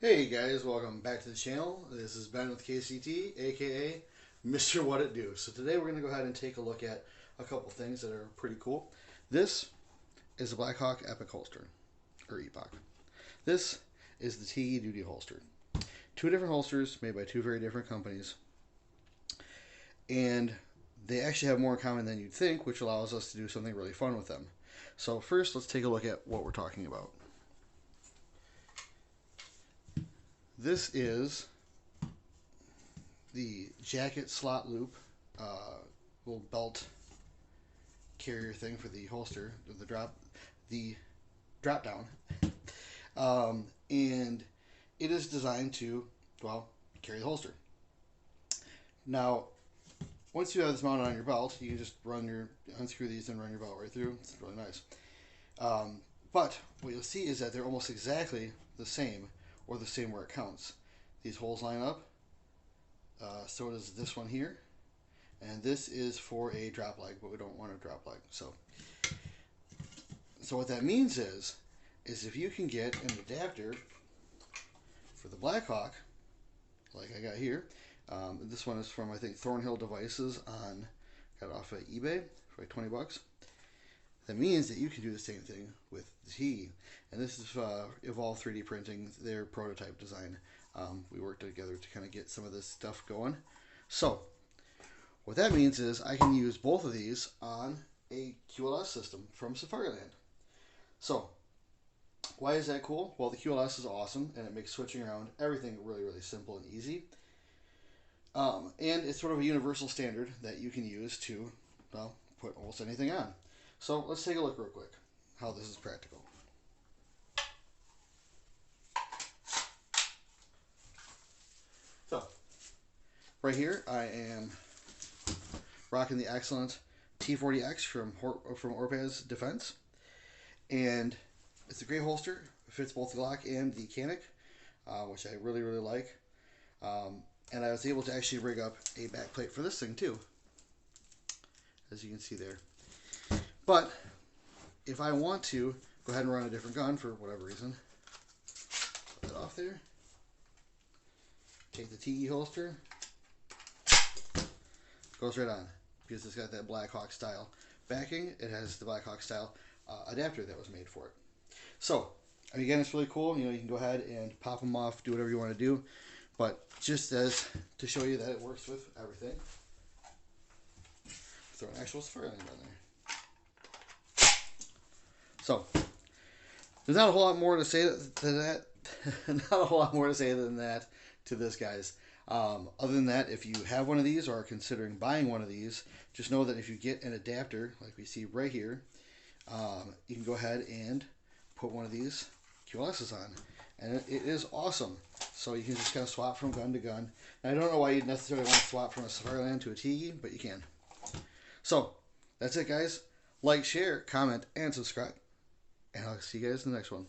Hey guys, welcome back to the channel. This is Ben with KCT, aka Mr. What It Do. So today we're going to go ahead and take a look at a couple things that are pretty cool. This is the Blackhawk Epic holster, or Epoch. This is the Tege Duty holster. Two different holsters made by two very different companies. And they actually have more in common than you'd think, which allows us to do something really fun with them. So first, let's take a look at what we're talking about. This is the jacket slot loop, little belt carrier thing for the holster, the drop down, and it is designed to, well, carry the holster. Now, once you have this mounted on your belt, you can just unscrew these and run your belt right through. It's really nice. But what you'll see is that they're almost exactly the same, or the same where it counts. These holes line up. So does this one here. And this is for a drop leg, but we don't want a drop leg. So what that means is if you can get an adapter for the Blackhawk, like I got here, this one is from, I think, Thornhill Devices got it off of eBay for like 20 bucks. That means that you can do the same thing with the Tege. And this is Evolve 3D Printing, their prototype design. We worked together to kind of get some of this stuff going. So, what that means is I can use both of these on a QLS system from Safariland. So, why is that cool? Well, the QLS is awesome, and it makes switching around everything really, really simple and easy. And it's sort of a universal standard that you can use to, well, put almost anything on. So let's take a look real quick how this is practical. So right here I am rocking the excellent T40X from Orpaz Defense, and it's a great holster. It fits both the Glock and the Kinetic, which I really, really like. And I was able to actually rig up a back plate for this thing too, as you can see there. But if I want to go ahead and run a different gun for whatever reason, put that off there, take the Tege holster, goes right on, because it's got that Blackhawk style backing. It has the Blackhawk style adapter that was made for it. So again, it's really cool. You can go ahead and pop them off, do whatever you want to do, but just as to show you that it works with everything, throw an actual Safariland on there. So, there's not a whole lot more to say than that. Not a whole lot more to say than that to this, guys. Other than that, if you have one of these or are considering buying one of these, just know that if you get an adapter, like we see right here, you can go ahead and put one of these QLSs on. And it is awesome. So you can just kind of swap from gun to gun. And I don't know why you'd necessarily want to swap from a Safariland to a Tege, but you can. So, that's it, guys. Like, share, comment, and subscribe. And I'll see you guys in the next one.